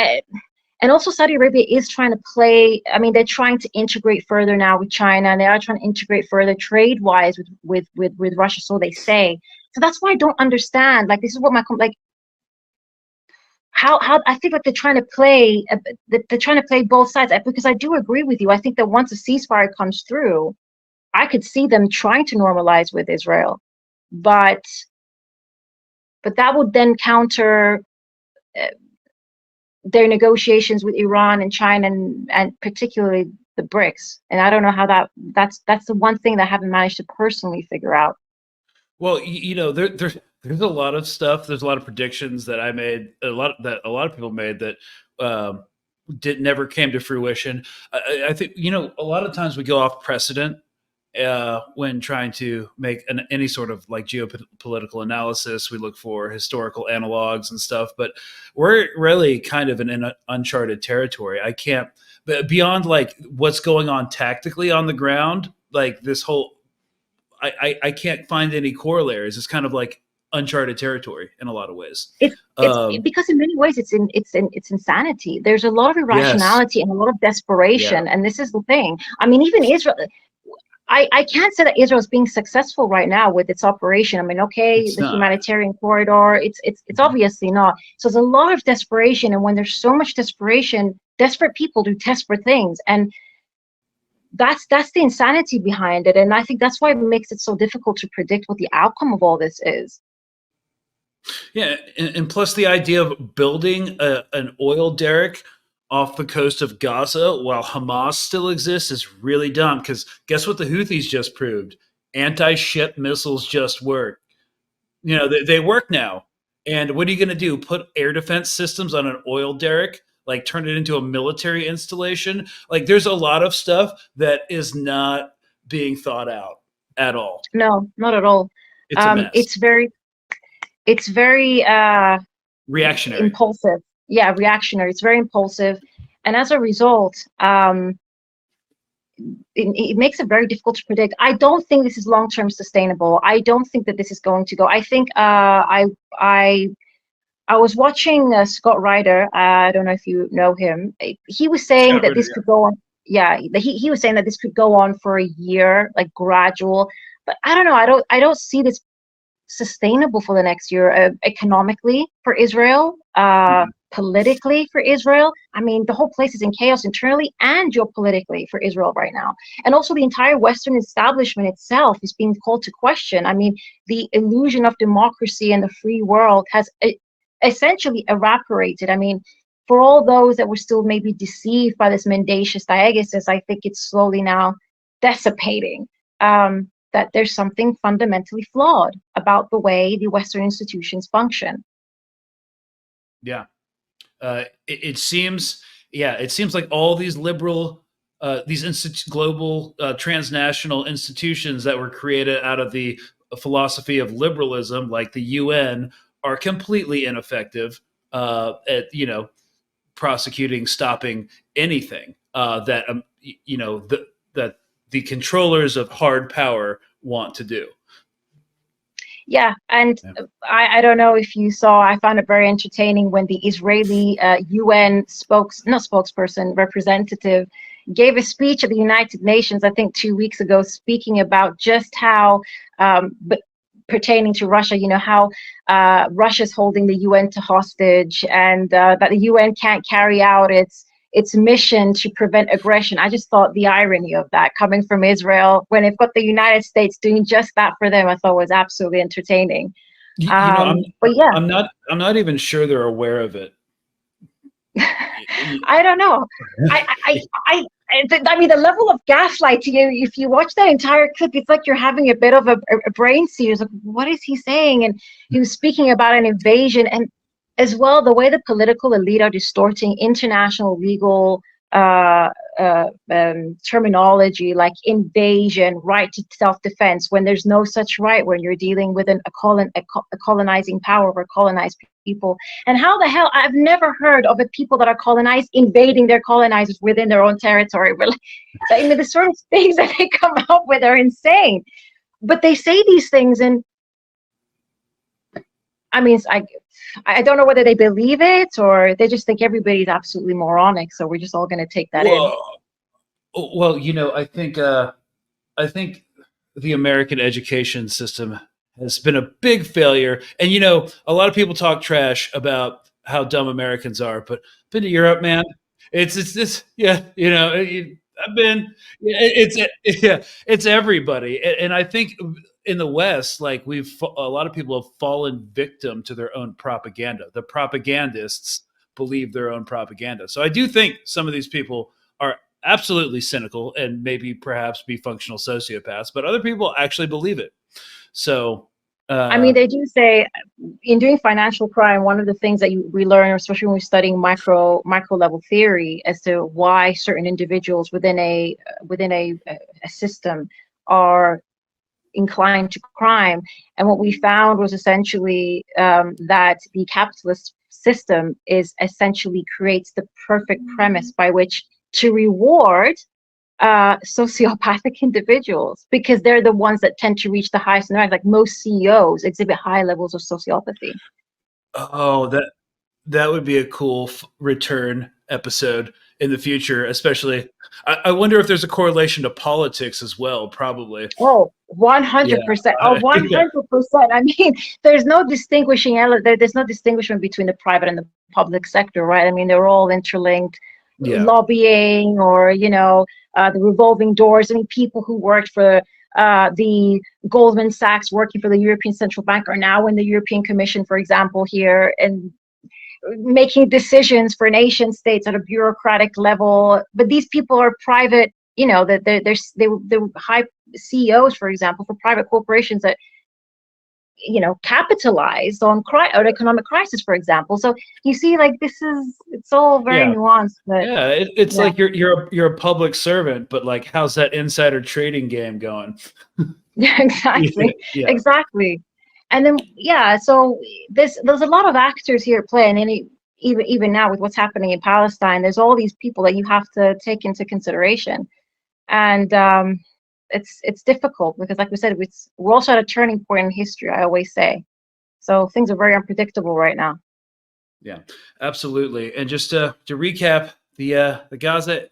B: And also Saudi Arabia is trying to play, they're trying to integrate further now with China, and they are trying to integrate further trade-wise with Russia, so they say. So that's why I don't understand. This is what how I think they're trying to play both sides, because I do agree with you. I think that once a ceasefire comes through, I could see them trying to normalize with Israel, but that would then counter their negotiations with Iran and China and particularly the BRICS. And I don't know how that's the one thing that I haven't managed to personally figure out.
A: Well, there's a lot of stuff. There's a lot of predictions that I made, a lot of people made that never came to fruition. I think a lot of times we go off precedent when trying to make any sort of like geopolitical analysis. We look for historical analogs and stuff, but we're really kind of in uncharted territory. I can't, but beyond like what's going on tactically on the ground, like this whole, I can't find any corollaries. It's kind of like uncharted territory in a lot of ways.
B: It's because in many ways it's insanity. There's a lot of irrationality and a lot of desperation, and this is the thing. I mean, even Israel. I can't say that Israel is being successful right now with its operation. I mean, okay, the humanitarian corridor, it's obviously not. So there's a lot of desperation, and when there's so much desperation, desperate people do desperate things, and that's the insanity behind it. And I think that's why it makes it so difficult to predict what the outcome of all this is.
A: Yeah, and plus the idea of building an oil derrick off the coast of Gaza while Hamas still exists is really dumb, because guess what the Houthis just proved? Anti-ship missiles just work. They work now. And what are you going to do? Put air defense systems on an oil derrick? Like turn it into a military installation? Like there's a lot of stuff that is not being thought out at all.
B: No, not at all.
A: It's a mess.
B: It's very
A: reactionary.
B: Impulsive. Yeah, reactionary. It's very impulsive. And as a result, it makes it very difficult to predict. I don't think this is long-term sustainable. I don't think that this is going to go. I think I was watching Scott Ryder. I don't know if you know him. He was saying that this could go on. Yeah, he was saying that this could go on for a year, like gradual. But I don't know. I don't see this sustainable for the next year, economically for Israel, politically for Israel. I mean, the whole place is in chaos internally and geopolitically for Israel right now. And also the entire Western establishment itself is being called to question. I mean, the illusion of democracy and the free world has essentially evaporated. I mean, for all those that were still maybe deceived by this mendacious diagesis, I think it's slowly now dissipating. That there's something fundamentally flawed about the way the Western institutions function.
A: Yeah. It seems like all these liberal, global transnational institutions that were created out of the philosophy of liberalism, like the UN, are completely ineffective at prosecuting, stopping anything that the controllers of hard power want to do.
B: Yeah, and I don't know if you saw, I found it very entertaining when the Israeli UN representative gave a speech at the United Nations, I think 2 weeks ago, speaking about just how, but pertaining to Russia, how Russia's holding the UN to hostage, and that the UN can't carry out its mission to prevent aggression. I just thought the irony of that coming from Israel when they've got the United States doing just that for them, I thought was absolutely entertaining. But yeah,
A: I'm not even sure they're aware of it.
B: I don't know. I mean, the level of gaslight to you, if you watch that entire clip, it's like you're having a bit of a brain seizure. Like, what is he saying? And he was speaking about an invasion, and as well, the way the political elite are distorting international legal terminology, like invasion, right to self-defense, when there's no such right when you're dealing with a colonizing power over colonized people. And how the hell, I've never heard of people that are colonized invading their colonizers within their own territory. I mean, the sort of things that they come up with are insane. But they say these things, and I mean, I don't know whether they believe it or they just think everybody's absolutely moronic. So we're just all going to take that in.
A: Well, I think the American education system has been a big failure. And, a lot of people talk trash about how dumb Americans are, but I've been to Europe, man. It's everybody. And I think in the West, like a lot of people have fallen victim to their own propaganda. The propagandists believe their own propaganda. So I do think some of these people are absolutely cynical and maybe perhaps be functional sociopaths, but other people actually believe it. So,
B: I mean, they do say in doing financial crime, one of the things that we learn, especially when we're studying micro level theory, as to why certain individuals within a system are inclined to crime. And what we found was essentially that the capitalist system is essentially creates the perfect premise by which to reward sociopathic individuals, because they're the ones that tend to reach the highest in the rank. Like most CEOs exhibit high levels of sociopathy.
A: Oh, that would be a cool return episode in the future, especially. I wonder if there's a correlation to politics as well, probably.
B: Oh, 100%. Oh, 100%. I mean, there's no distinguishing there's no distinguishment between the private and the public sector, right? I mean, they're all interlinked. Lobbying, or the revolving doors. I mean, people who worked for the Goldman Sachs, working for the European Central Bank, are now in the European Commission, for example, here, and making decisions for nation states at a bureaucratic level. But these people are private, they're high CEOs, for example, for private corporations that capitalized on economic crisis, for example. So you see, like, it's all very nuanced. But
A: it's like you're a public servant, but like, how's that insider trading game going?
B: Yeah, exactly. Exactly. And then so there's a lot of actors here playing, and even now with what's happening in Palestine, there's all these people that you have to take into consideration. And it's difficult because, like we said, we're also at a turning point in history, I always say. So things are very unpredictable right now.
A: Yeah, absolutely. And just to recap, the Gaza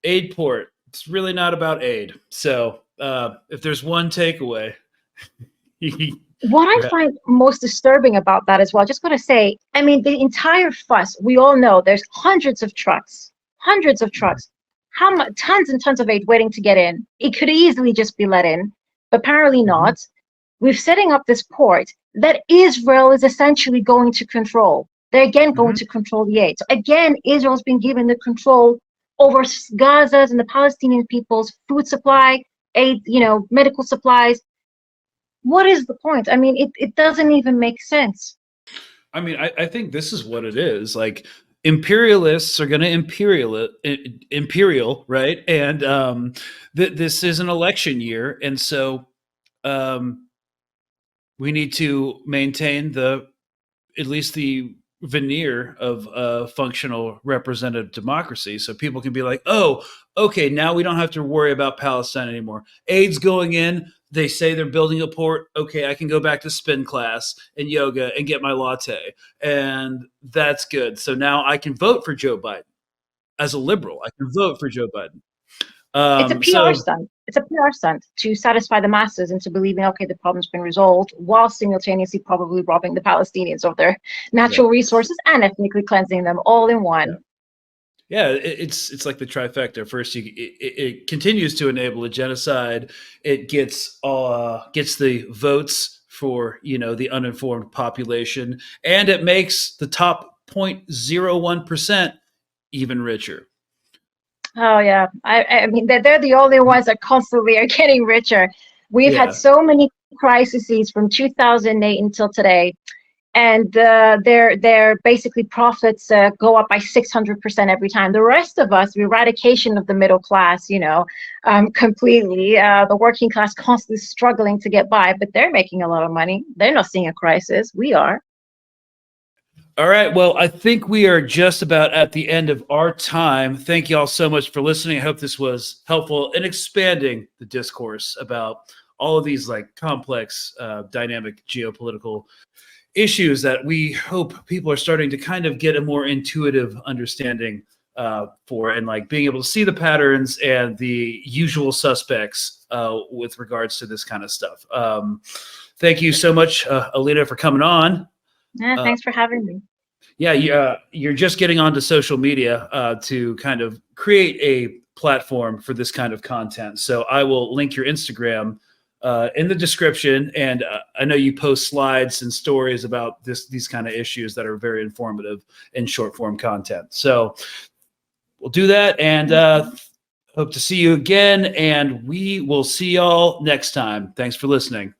A: aid port, it's really not about aid. So if there's one takeaway.
B: What I find most disturbing about that as well, just going to say, I mean, the entire fuss, we all know there's hundreds of trucks, how much, tons and tons of aid waiting to get in. It could easily just be let in, but apparently not. We're setting up this port that Israel is essentially going to control. They're again going to control the aid. So again, Israel's been given the control over Gaza's and the Palestinian people's food supply, aid, medical supplies. What is the point? I mean, it doesn't even make sense.
A: I mean, I think this is what it is. Like, imperialists are going to imperial, right? And this is an election year, and so we need to maintain at least the veneer of functional representative democracy, so people can be like, oh, okay, now we don't have to worry about Palestine anymore. Aid's going in. They say they're building a port. Okay, I can go back to spin class and yoga and get my latte. And that's good. So now I can vote for Joe Biden. As a liberal, I can vote for Joe Biden.
B: It's a PR stunt. It's a PR stunt to satisfy the masses into believing, okay, the problem's been resolved, while simultaneously probably robbing the Palestinians of their natural resources and ethnically cleansing them all in one.
A: Yeah, it's like the trifecta. First, it continues to enable a genocide. It gets the votes for the uninformed population, and it makes the top 0.01% even richer.
B: Oh yeah, I mean they're the only ones that constantly are getting richer. We've had so many crises from 2008 until today. And their basically profits go up by 600% every time. The rest of us, the eradication of the middle class, completely. The working class constantly struggling to get by, but they're making a lot of money. They're not seeing a crisis. We are.
A: All right. Well, I think we are just about at the end of our time. Thank you all so much for listening. I hope this was helpful in expanding the discourse about all of these like complex, dynamic geopolitical issues that we hope people are starting to kind of get a more intuitive understanding for, and like being able to see the patterns and the usual suspects with regards to this kind of stuff. Thank you so much, Elina, for coming on.
B: Yeah, thanks for having me.
A: Yeah, you're just getting onto social media to kind of create a platform for this kind of content. So I will link your Instagram in the description. And I know you post slides and stories about these kind of issues that are very informative in short form content. So we'll do that, and hope to see you again. And we will see y'all next time. Thanks for listening.